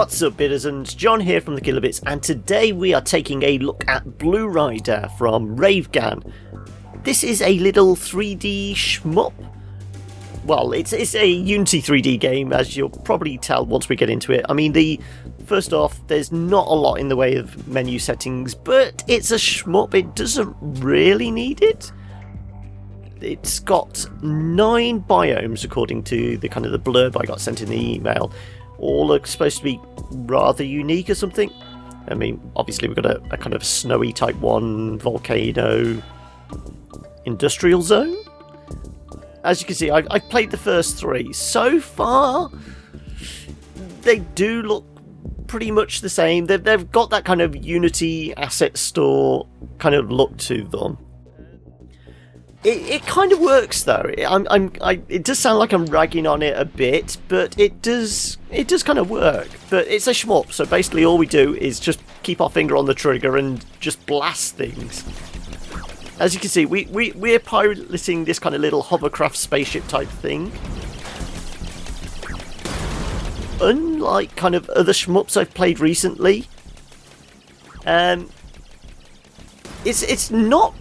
What's up, Bidders? John here from the Killer Bits, and today we are taking a look at Blue Rider from Ravegan. This is a little 3D shmup. Well, it's a Unity 3D game, as you'll probably tell once we get into it. I mean, first off, there's not a lot in the way of menu settings, but it's a shmup. It doesn't really need it. It's got 9 biomes, according to the kind of the blurb I got sent in the email. All are supposed to be rather unique or something. I mean, obviously we've got a kind of snowy type 1 volcano industrial zone. As you can see, I've played the first 3. So far, they do look pretty much the same. They've got that kind of Unity asset store kind of look to them. It kind of works though. It does sound like I'm ragging on it a bit, but it does kind of work. But it's a shmup, so basically all we do is just keep our finger on the trigger and just blast things. As you can see, we're piloting this kind of little hovercraft spaceship type thing. Unlike kind of other shmups I've played recently, it's not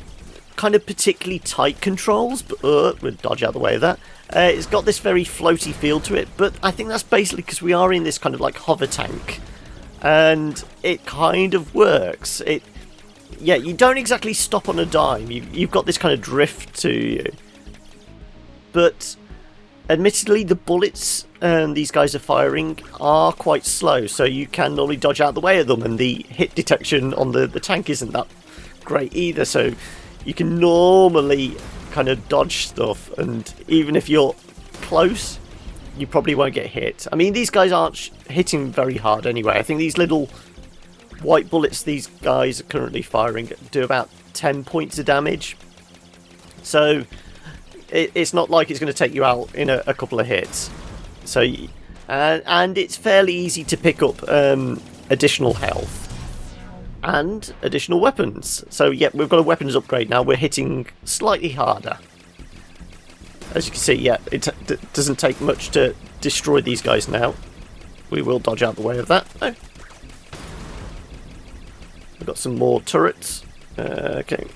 kind of particularly tight controls, but we'll dodge out the way of that. It's got this very floaty feel to it, but I think that's basically because we are in this kind of like hover tank, and it kind of works. Yeah, you don't exactly stop on a dime. You've got this kind of drift to you, but admittedly the bullets these guys are firing are quite slow, so you can normally dodge out the way of them, and the hit detection on the tank isn't that great either, so you can normally kind of dodge stuff, and even if you're close, you probably won't get hit. I mean, these guys aren't hitting very hard anyway. I think these little white bullets these guys are currently firing do about 10 points of damage. So it's not like it's going to take you out in a couple of hits. So and it's fairly easy to pick up additional health and additional weapons. So yeah, we've got a weapons upgrade now. We're hitting slightly harder. As you can see, yeah, it doesn't take much to destroy these guys now. We will dodge out the way of that. Oh. We've got some more turrets. Okay.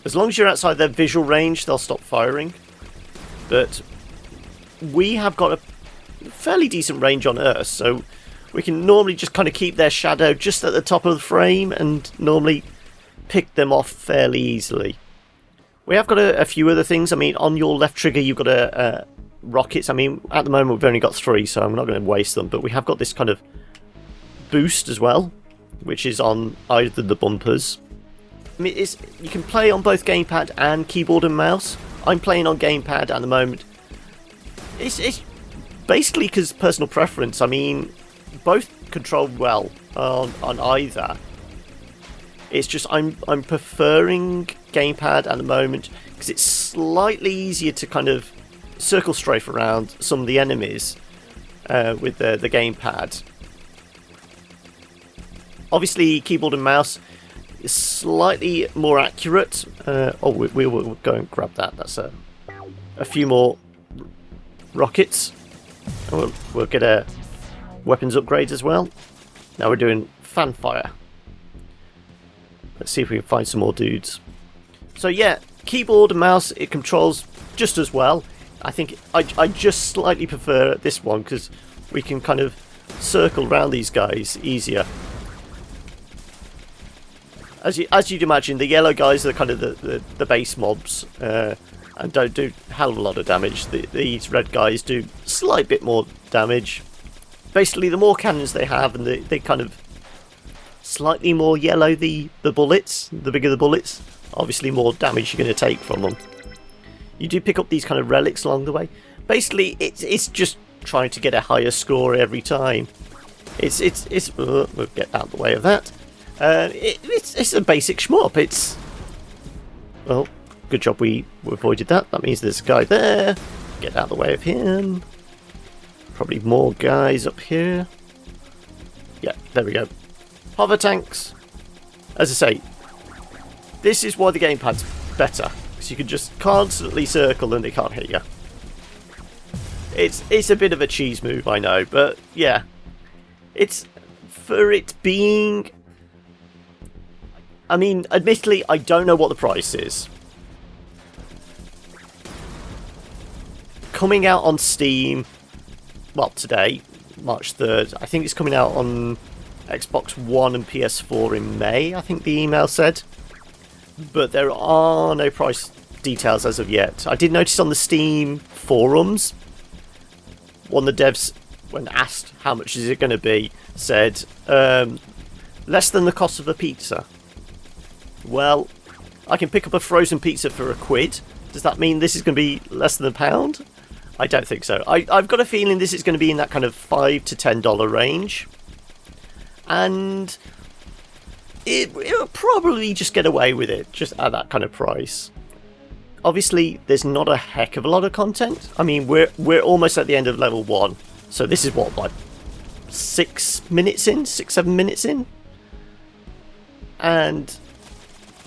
As long as you're outside their visual range, they'll stop firing. But we have got a fairly decent range on Earth, so we can normally just kind of keep their shadow just at the top of the frame and normally pick them off fairly easily. We have got a few other things. I mean, on your left trigger you've got rockets. I mean, at the moment we've only got 3, so I'm not going to waste them. But we have got this kind of boost as well, which is on either the bumpers. I mean, you can play on both gamepad and keyboard and mouse. I'm playing on gamepad at the moment. It's basically because personal preference. I mean, both control well on either. It's just I'm preferring gamepad at the moment because it's slightly easier to kind of circle strafe around some of the enemies with the gamepad. Obviously, keyboard and mouse is slightly more accurate. We will go and grab that. That's a few more rockets. And we'll get a weapons upgrade as well. Now we're doing fanfire. Let's see if we can find some more dudes. So yeah, keyboard and mouse, it controls just as well. I think I just slightly prefer this one because we can kind of circle around these guys easier. As you'd imagine, the yellow guys are kind of the base mobs and don't do a hell of a lot of damage. These red guys do a slight bit more damage. Basically, the more cannons they have, and they kind of slightly more yellow the bullets, the bigger the bullets, obviously more damage you're going to take from them. You do pick up these kind of relics along the way. Basically, it's just trying to get a higher score every time. We'll get out of the way of that. It's a basic shmup. Well, good job we avoided that. That means there's a guy there. Get out of the way of him. Probably more guys up here. Yeah, there we go. Hover tanks. As I say, this is why the gamepad's better, because you can just constantly circle and they can't hit you. It's a bit of a cheese move, I know, but yeah, it's for it being. I mean, admittedly, I don't know what the price is. Coming out on Steam, well, today, March 3rd. I think it's coming out on Xbox One and PS4 in May, I think the email said. But there are no price details as of yet. I did notice on the Steam forums, one of the devs, when asked how much is it going to be, said, less than the cost of a pizza. Well, I can pick up a frozen pizza for £1. Does that mean this is going to be less than £1? I don't think so. I've got a feeling this is going to be in that kind of $5 to $10 range. And it'll probably just get away with it, just at that kind of price. Obviously, there's not a heck of a lot of content. I mean, we're almost at the end of level 1. So this is what, like 6 minutes in? 6-7 minutes in? And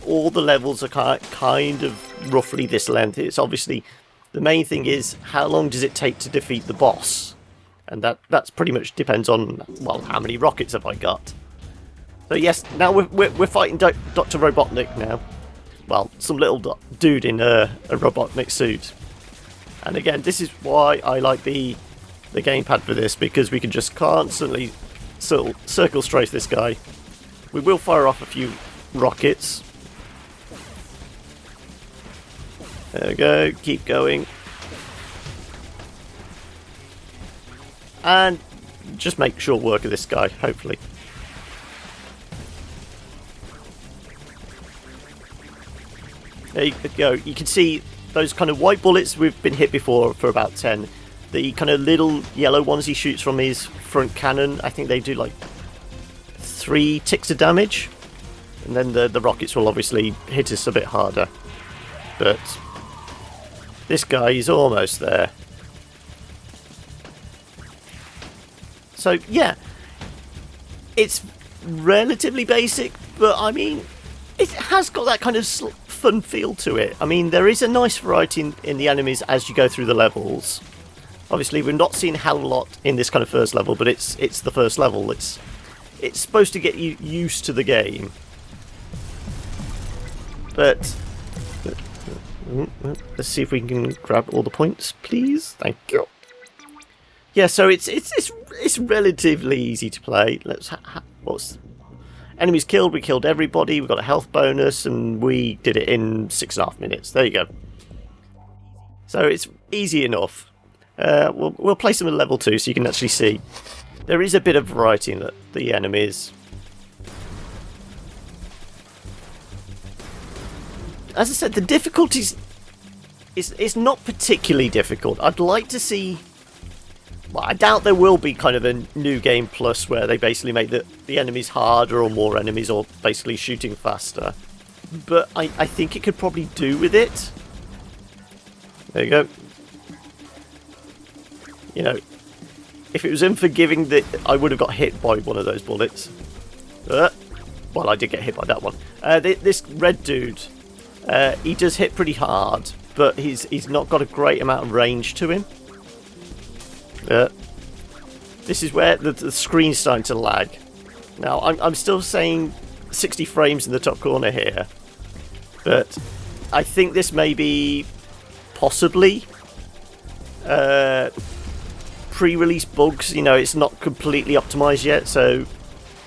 all the levels are kind of roughly this length. It's obviously, the main thing is, how long does it take to defeat the boss? And that's pretty much depends on, well, how many rockets have I got? So yes, now we're fighting Dr. Robotnik now. Well, some little dude in a Robotnik suit. And again, this is why I like the gamepad for this, because we can just constantly circle strafe this guy. We will fire off a few rockets. There we go, keep going. And just make short work of this guy, hopefully. There you go, you can see those kind of white bullets we've been hit before for about 10. The kind of little yellow ones he shoots from his front cannon, I think they do like 3 ticks of damage. And then the rockets will obviously hit us a bit harder. But this guy is almost there. So yeah, it's relatively basic, but I mean, it has got that kind of fun feel to it. I mean, there is a nice variety in the enemies as you go through the levels. Obviously, we're not seeing a hell of a lot in this kind of first level, but it's the first level. It's supposed to get you used to the game. But let's see if we can grab all the points, please. Thank you. Yeah, so it's relatively easy to play. What's enemies killed? We killed everybody. We got a health bonus, and we did it in 6.5 minutes. There you go. So it's easy enough. We'll play some at level 2 so you can actually see. There is a bit of variety in the enemies. As I said, the difficulties is not particularly difficult. I'd like to see. Well, I doubt there will be kind of a new game plus where they basically make the enemies harder or more enemies or basically shooting faster. But I think it could probably do with it. There you go. You know, if it was unforgiving, that I would have got hit by one of those bullets. Well, I did get hit by that one. This red dude, he does hit pretty hard, but he's not got a great amount of range to him. This is where the screen's starting to lag. Now, I'm still saying 60 frames in the top corner here, but I think this may be possibly pre-release bugs. You know, it's not completely optimized yet, so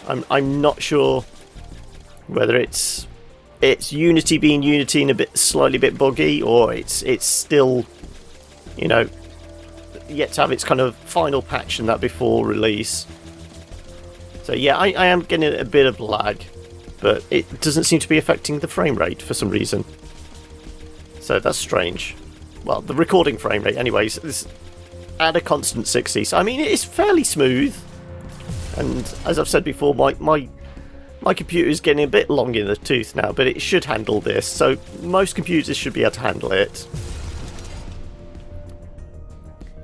I'm not sure whether it's Unity being Unity and slightly bit buggy, or it's still, you know, yet to have its kind of final patch and that before release. So yeah, I am getting a bit of lag, but it doesn't seem to be affecting the frame rate for some reason. So that's strange. Well, the recording frame rate anyways is at a constant 60, so I mean it is fairly smooth. And as I've said before, my computer is getting a bit long in the tooth now, but it should handle this, so most computers should be able to handle it.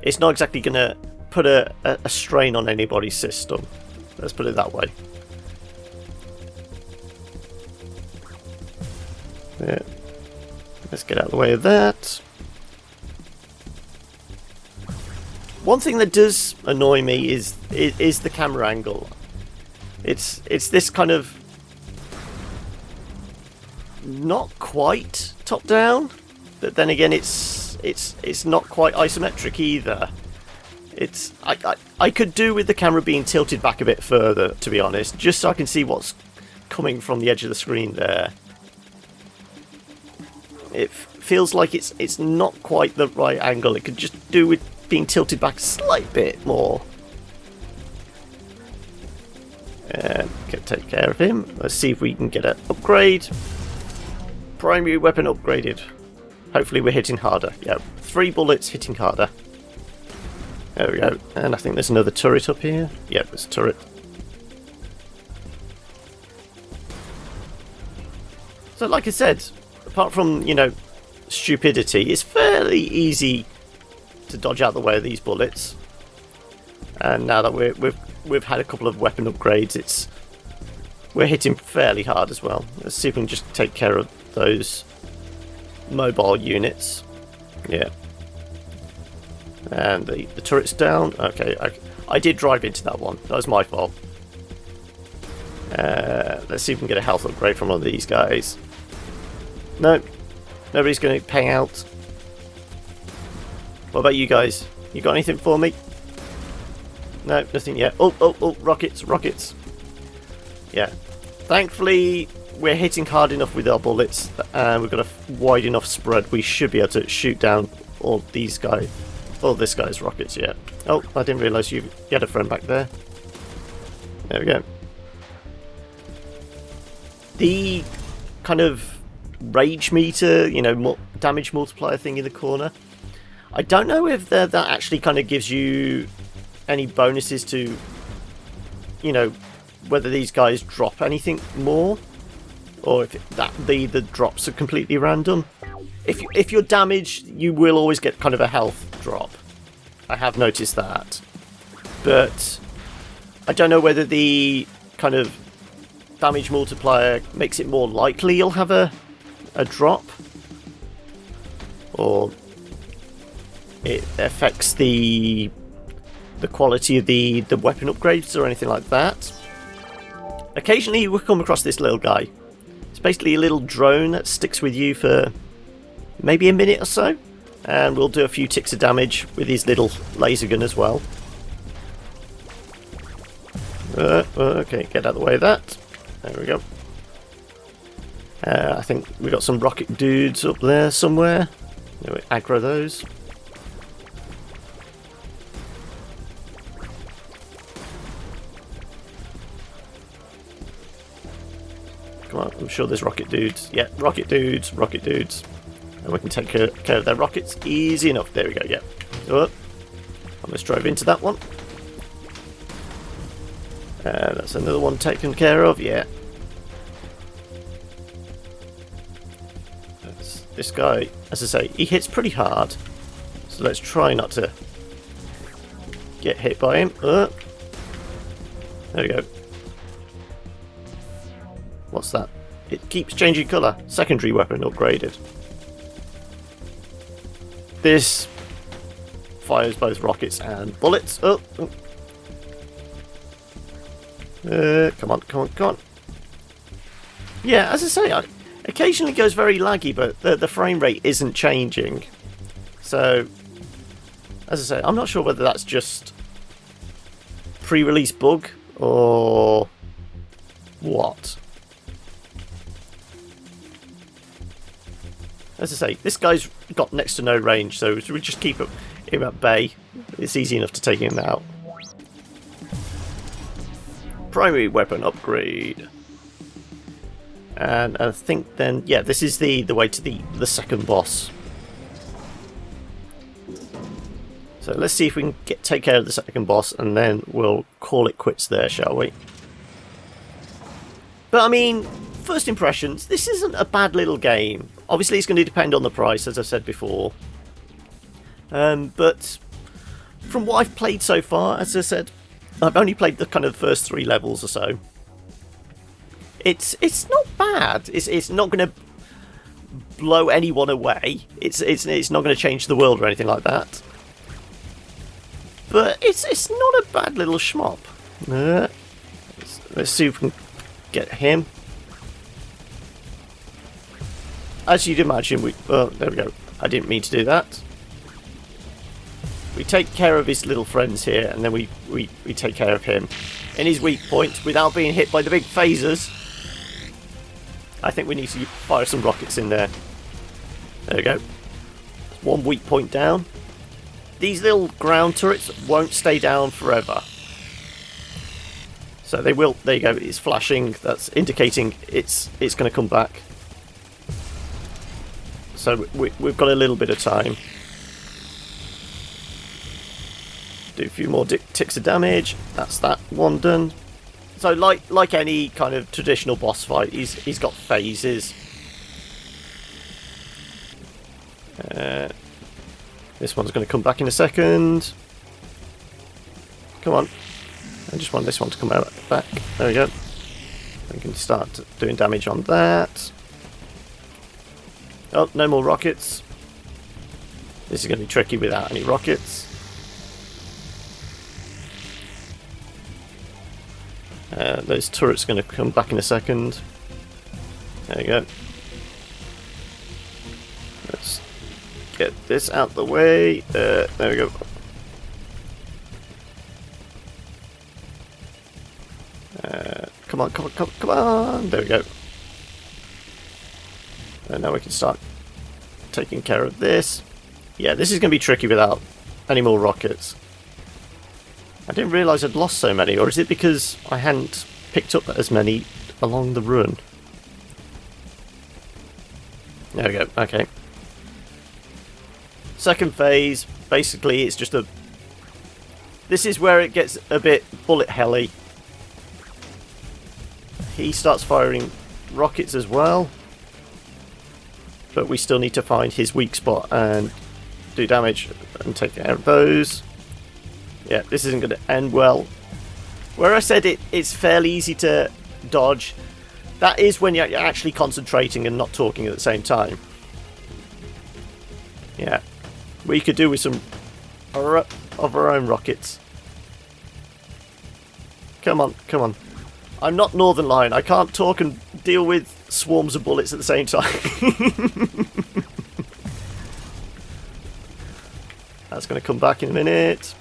It's not exactly going to put a strain on anybody's system. Let's put it that way. Yeah. Let's get out of the way of that. One thing that does annoy me is the camera angle. It's this kind of not quite top down, but then again it's not quite isometric either. I could do with the camera being tilted back a bit further, to be honest, just so I can see what's coming from the edge of the screen there. It feels like it's not quite the right angle. It could just do with being tilted back a slight bit more. Can take care of him. Let's see if we can get an upgrade. Primary weapon upgraded. Hopefully we're hitting harder. Yeah, 3 bullets hitting harder. There we go. And I think there's another turret up here. Yeah, there's a turret. So like I said, apart from, you know, stupidity, it's fairly easy to dodge out the way of these bullets. And now that we've had a couple of weapon upgrades, we're hitting fairly hard as well. Let's see if we can just take care of those mobile units. Yeah. And the turret's down. Okay, I did drive into that one. That was my fault. Let's see if we can get a health upgrade from one of these guys. No, nobody's going to pay out. What about you guys? You got anything for me? No, nothing yet. Oh, rockets, rockets. Yeah. Thankfully, we're hitting hard enough with our bullets, and we've got a wide enough spread. We should be able to shoot down all these guys. All this guy's rockets, yeah. Oh, I didn't realise you had a friend back there. There we go. The kind of rage meter, you know, damage multiplier thing in the corner. I don't know if that actually kind of gives you any bonuses to, you know, whether these guys drop anything more, or if the drops are completely random. If you're damaged, you will always get kind of a health drop. I have noticed that. But I don't know whether the kind of damage multiplier makes it more likely you'll have a drop, or it affects the quality of the weapon upgrades or anything like that. Occasionally you will come across this little guy. It's basically a little drone that sticks with you for maybe a minute or so, and we'll do a few ticks of damage with his little laser gun as well. Okay, get out of the way of that. There we go. I think we got some rocket dudes up there somewhere. We aggro those. Come on, I'm sure there's rocket dudes. Yeah, rocket dudes, rocket dudes. And we can take care of their rockets easy enough. There we go, yeah. Oh, almost drove into that one. That's another one taken care of, yeah. This guy, as I say, he hits pretty hard. So let's try not to get hit by him. There we go. What's that? It keeps changing colour. Secondary weapon upgraded. This fires both rockets and bullets. Come on, come on, come on. Yeah, as I say, occasionally it goes very laggy, but the frame rate isn't changing. So, as I say, I'm not sure whether that's just pre-release bug or what. As I say, this guy's got next to no range, so we just keep him at bay. It's easy enough to take him out. Primary weapon upgrade. And I think then, yeah, this is the way to the second boss. So let's see if we can take care of the second boss, and then we'll call it quits there, shall we? But I mean, first impressions, this isn't a bad little game. Obviously it's going to depend on the price, as I said before. But from what I've played so far, as I said, I've only played the kind of first 3 levels or so. It's not bad. It's not going to blow anyone away. It's not going to change the world or anything like that. but it's not a bad little shmop. Let's see if we can get him. As you'd imagine, there we go. I didn't mean to do that. We take care of his little friends here, and then we take care of him in his weak point without being hit by the big phasers. I think we need to fire some rockets in there. There we go. One weak point down. These little ground turrets won't stay down forever. So they will. There you go. It's flashing. That's indicating it's going to come back. So we've got a little bit of time. Do a few more ticks of damage. That's that one done. So like any kind of traditional boss fight, he's got phases. This one's going to come back in a second. Come on. I just want this one to come out back. There we go. We can start doing damage on that. Oh, no more rockets. This is going to be tricky without any rockets. Those turrets are going to come back in a second. There you go. Let's get this out the way. There we go. Come on, come on, come on! There we go. And now we can start taking care of this. Yeah, this is going to be tricky without any more rockets. I didn't realise I'd lost so many, or is it because I hadn't picked up as many along the run? There we go, okay. Second phase, basically it's just a... This is where it gets a bit bullet helly. He starts firing rockets as well. But we still need to find his weak spot and do damage and take care of those. Yeah, this isn't going to end well. Where I said it's fairly easy to dodge, that is when you're actually concentrating and not talking at the same time. Yeah, we could do with some of our own rockets. Come on, come on. I'm not Northern Lion. I can't talk and deal with swarms of bullets at the same time. That's going to come back in a minute.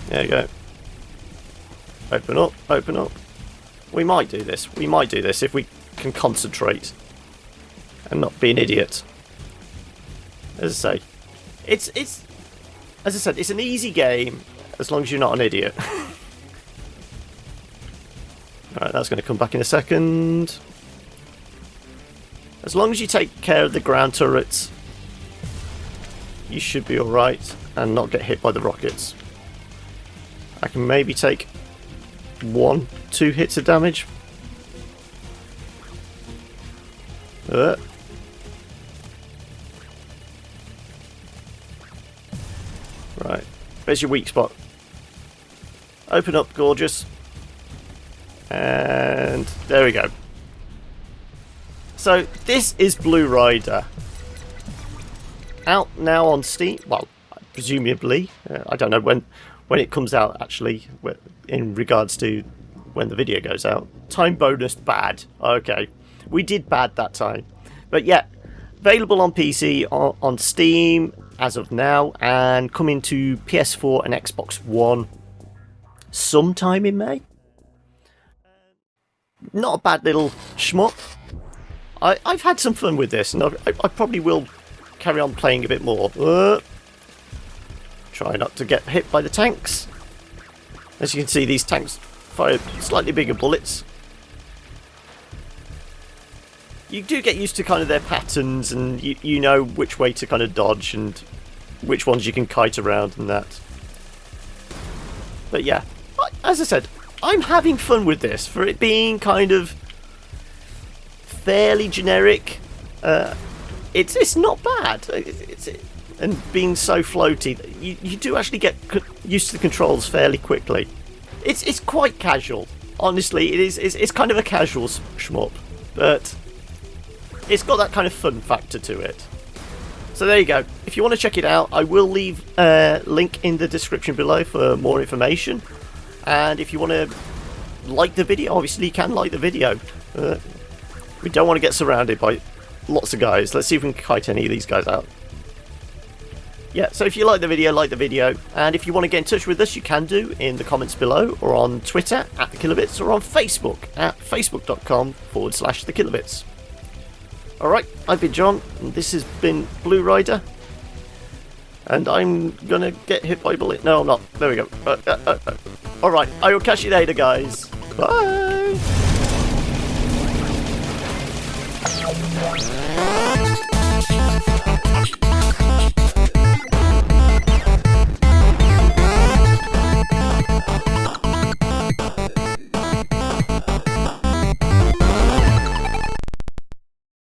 There you go. Open up, open up. We might do this. We might do this if we can concentrate and not be an idiot. As I say, it's as I said, it's an easy game as long as you're not an idiot. Alright, that's going to come back in a second. As long as you take care of the ground turrets, you should be alright and not get hit by the rockets. I can maybe take 1-2 hits of damage. Right, there's your weak spot. Open up, gorgeous. And there we go. So this is Blue Rider. Out now on Steam. Well, presumably. I don't know when it comes out, actually, in regards to when the video goes out. Time bonus bad. Okay. We did bad that time. But yeah, available on PC, on Steam as of now, and coming to PS4 and Xbox One sometime in May. Not a bad little shmup. I've had some fun with this, and I probably will carry on playing a bit more. Try not to get hit by the tanks. As you can see, these tanks fire slightly bigger bullets. You do get used to kind of their patterns, and you know which way to kind of dodge and which ones you can kite around and that. But yeah, as I said, I'm having fun with this for it being kind of fairly generic. It's not bad. And being so floaty, you do actually get used to the controls fairly quickly. It's quite casual. Honestly, it is. It's kind of a casual shmup, but it's got that kind of fun factor to it. So there you go. If you want to check it out, I will leave a link in the description below for more information. And if you want to like the video, obviously you can like the video. We don't want to get surrounded by lots of guys. Let's see if we can kite any of these guys out. Yeah, so if you like the video, and if you want to get in touch with us, you can do in the comments below, or on Twitter at @thekillerbits, or on Facebook at facebook.com/thekillerbits. Alright, I've been John, and this has been Blue Rider, and I'm gonna get hit by a bullet. No, I'm not. There we go. Alright, I will catch you later, guys. Bye!